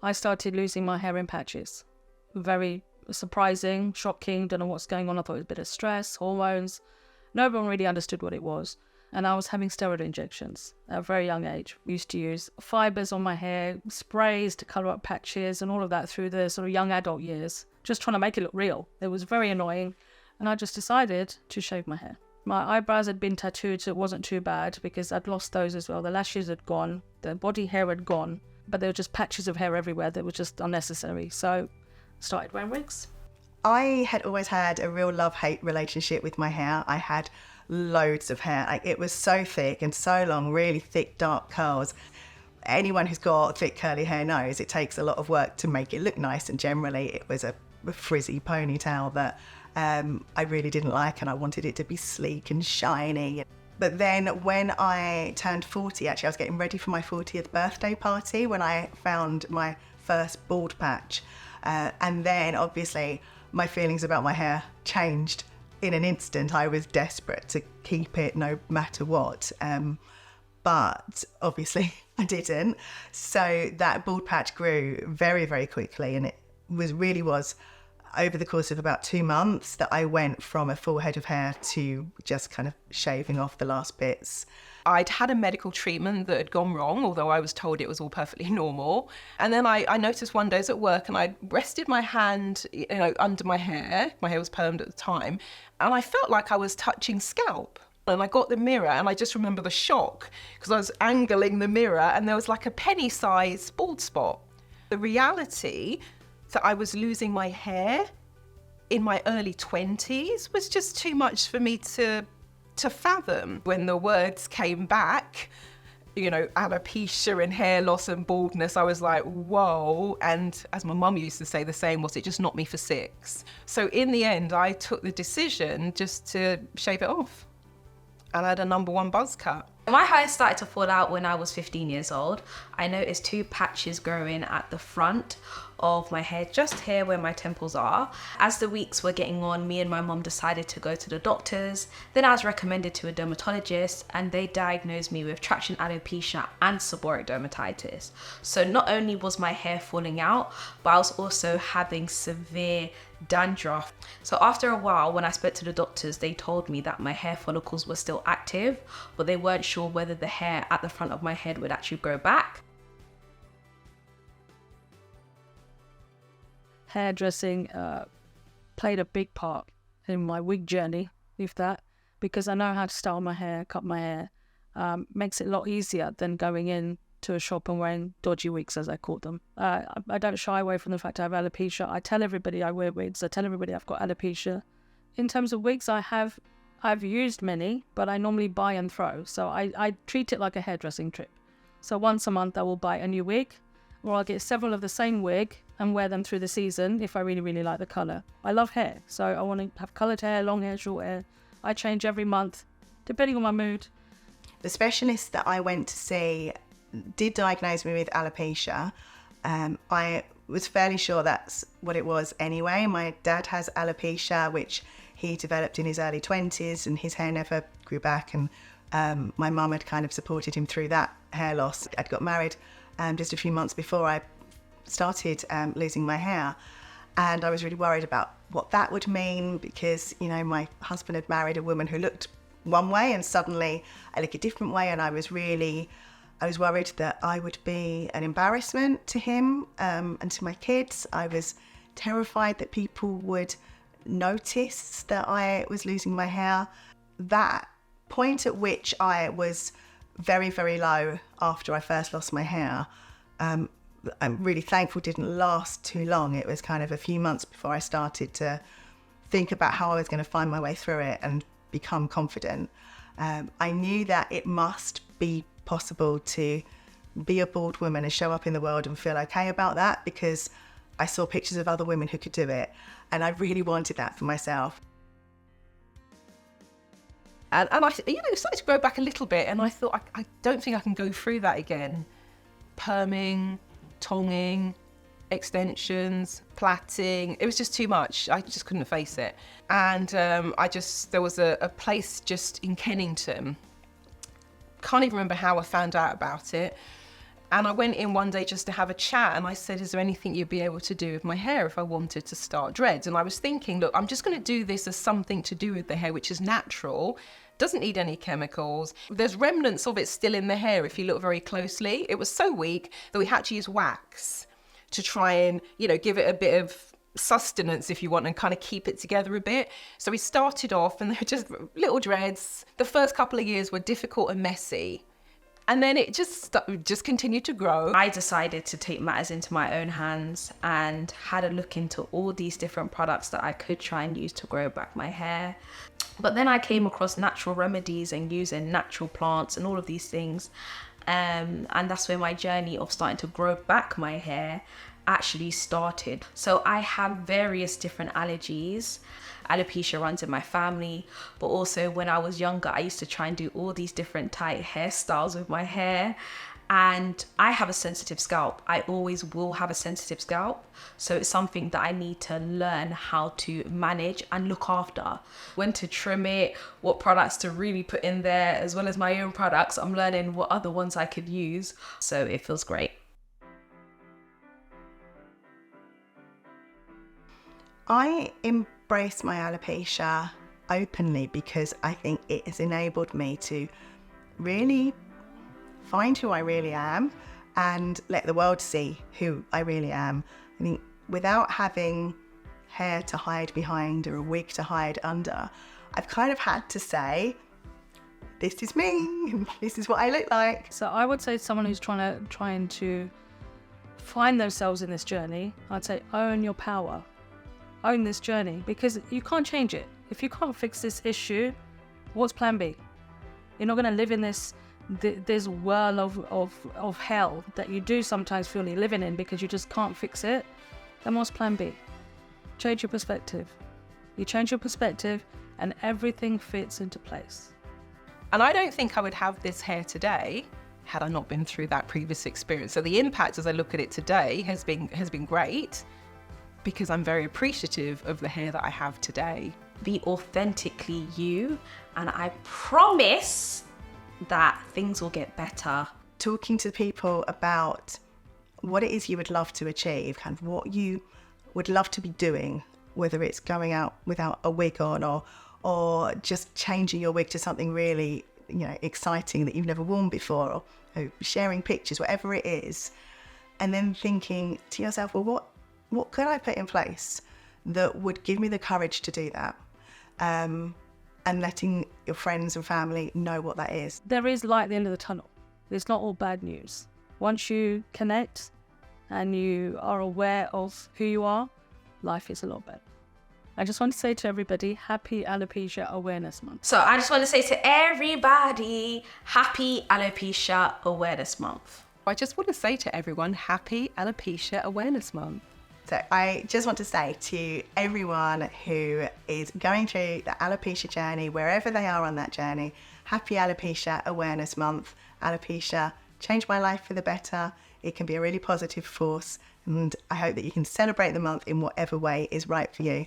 I started losing my hair in patches. Very surprising, shocking, don't know what's going on. I thought it was a bit of stress, hormones. No one really understood what it was. And I was having steroid injections at a very young age. We used to use fibers on my hair, sprays to colour up patches and all of that through the sort of young adult years, just trying to make it look real. It was very annoying. And I just decided to shave my hair. My eyebrows had been tattooed, so it wasn't too bad because I'd lost those as well. The lashes had gone, the body hair had gone, but there were just patches of hair everywhere that were just unnecessary. So I started wearing wigs. I had always had a real love-hate relationship with my hair. I had loads of hair. Like, it was so thick and so long, really thick, dark curls. Anyone who's got thick, curly hair knows it takes a lot of work to make it look nice, and generally it was a frizzy ponytail that I really didn't like, and I wanted it to be sleek and shiny. But then when I turned 40, actually I was getting ready for my 40th birthday party when I found my first bald patch. And then obviously my feelings about my hair changed in an instant. I was desperate to keep it no matter what. But obviously I didn't. So that bald patch grew very, very quickly, and it really was over the course of about 2 months that I went from a full head of hair to just kind of shaving off the last bits. I'd had a medical treatment that had gone wrong, although I was told it was all perfectly normal. And then I noticed one day I was at work and I rested my hand, under my hair. My hair was permed at the time. And I felt like I was touching scalp. And I got the mirror and I just remember the shock because I was angling the mirror and there was like a penny-sized bald spot. The reality that I was losing my hair in my early 20s was just too much for me to fathom. When the words came back, alopecia and hair loss and baldness, I was like, whoa. And as my mum used to say, the saying was, it just knocked me for 6. So in the end, I took the decision just to shave it off. And I had a #1 buzz cut. My hair started to fall out when I was 15 years old. I noticed 2 patches growing at the front of my hair, just here where my temples are. As the weeks were getting on, me and my mum decided to go to the doctors. Then I was recommended to a dermatologist and they diagnosed me with traction alopecia and seborrheic dermatitis. So not only was my hair falling out, but I was also having severe dandruff. So after a while, when I spoke to the doctors, they told me that my hair follicles were still active, but they weren't sure whether the hair at the front of my head would actually grow back. Hairdressing played a big part in my wig journey, if that, because I know how to style my hair, cut my hair. Makes it a lot easier than going in to a shop and wearing dodgy wigs, as I call them. I don't shy away from the fact I have alopecia. I tell everybody I wear wigs. I tell everybody I've got alopecia. In terms of wigs, I've used many, but I normally buy and throw. So I treat it like a hairdressing trip. So once a month I will buy a new wig, or I'll get several of the same wig and wear them through the season if I really, really like the colour. I love hair, so I want to have coloured hair, long hair, short hair. I change every month, depending on my mood. The specialist that I went to see did diagnose me with alopecia. I was fairly sure that's what it was anyway. My dad has alopecia, which he developed in his early 20s, and his hair never grew back, and my mum had kind of supported him through that hair loss. I'd got married just a few months before I started losing my hair, and I was really worried about what that would mean because, my husband had married a woman who looked one way and suddenly I look a different way, and I was worried that I would be an embarrassment to him and to my kids. I was terrified that people would notice that I was losing my hair. That point at which I was very, very low after I first lost my hair, I'm really thankful didn't last too long. It was kind of a few months before I started to think about how I was going to find my way through it and become confident. I knew that it must be possible to be a bald woman and show up in the world and feel okay about that, because I saw pictures of other women who could do it, and I really wanted that for myself. And I started to grow back a little bit, and I thought, I don't think I can go through that again. Perming, tonging, extensions, plaiting, it was just too much. I just couldn't face it. And there was a place just in Kennington, can't even remember how I found out about it. And I went in one day just to have a chat, and I said, is there anything you'd be able to do with my hair if I wanted to start dreads? And I was thinking, look, I'm just going to do this as something to do with the hair, which is natural, doesn't need any chemicals. There's remnants of it still in the hair if you look very closely. It was so weak that we had to use wax to try and, give it a bit of sustenance, if you want, and kind of keep it together a bit. So we started off and they were just little dreads. The first couple of years were difficult and messy. And then it just continued to grow. I decided to take matters into my own hands and had a look into all these different products that I could try and use to grow back my hair. But then I came across natural remedies and using natural plants and all of these things. And that's where my journey of starting to grow back my hair actually started. So I have various different allergies. Alopecia runs in my family, but also when I was younger, I used to try and do all these different tight hairstyles with my hair. And I have a sensitive scalp. I always will have a sensitive scalp. So it's something that I need to learn how to manage and look after. When to trim it, what products to really put in there, as well as my own products. I'm learning what other ones I could use. So it feels great. I embrace my alopecia openly because I think it has enabled me to really find who I really am and let the world see who I really am. I think without having hair to hide behind or a wig to hide under, I've kind of had to say, this is me, this is what I look like. So I would say someone who's trying to find themselves in this journey, I'd say own your power. Own this journey, because you can't change it. If you can't fix this issue, what's plan B? You're not going to live in this whirl of hell that you do sometimes feel you're living in because you just can't fix it. Then what's plan B? Change your perspective. You change your perspective and everything fits into place. And I don't think I would have this hair today had I not been through that previous experience. So the impact as I look at it today has been great, because I'm very appreciative of the hair that I have today. Be authentically you, and I promise that things will get better. Talking to people about what it is you would love to achieve, kind of what you would love to be doing, whether it's going out without a wig on or just changing your wig to something really, exciting that you've never worn before, or sharing pictures, whatever it is, and then thinking to yourself, well, what could I put in place that would give me the courage to do that? And letting your friends and family know what that is. There is light at the end of the tunnel. It's not all bad news. Once you connect and you are aware of who you are, life is a lot better. I just want to say to everybody, happy Alopecia Awareness Month. So I just want to say to everybody, happy Alopecia Awareness Month. I just want to say to everyone, happy Alopecia Awareness Month. So I just want to say to everyone who is going through the alopecia journey, wherever they are on that journey, happy Alopecia Awareness Month. Alopecia changed my life for the better. It can be a really positive force, and I hope that you can celebrate the month in whatever way is right for you.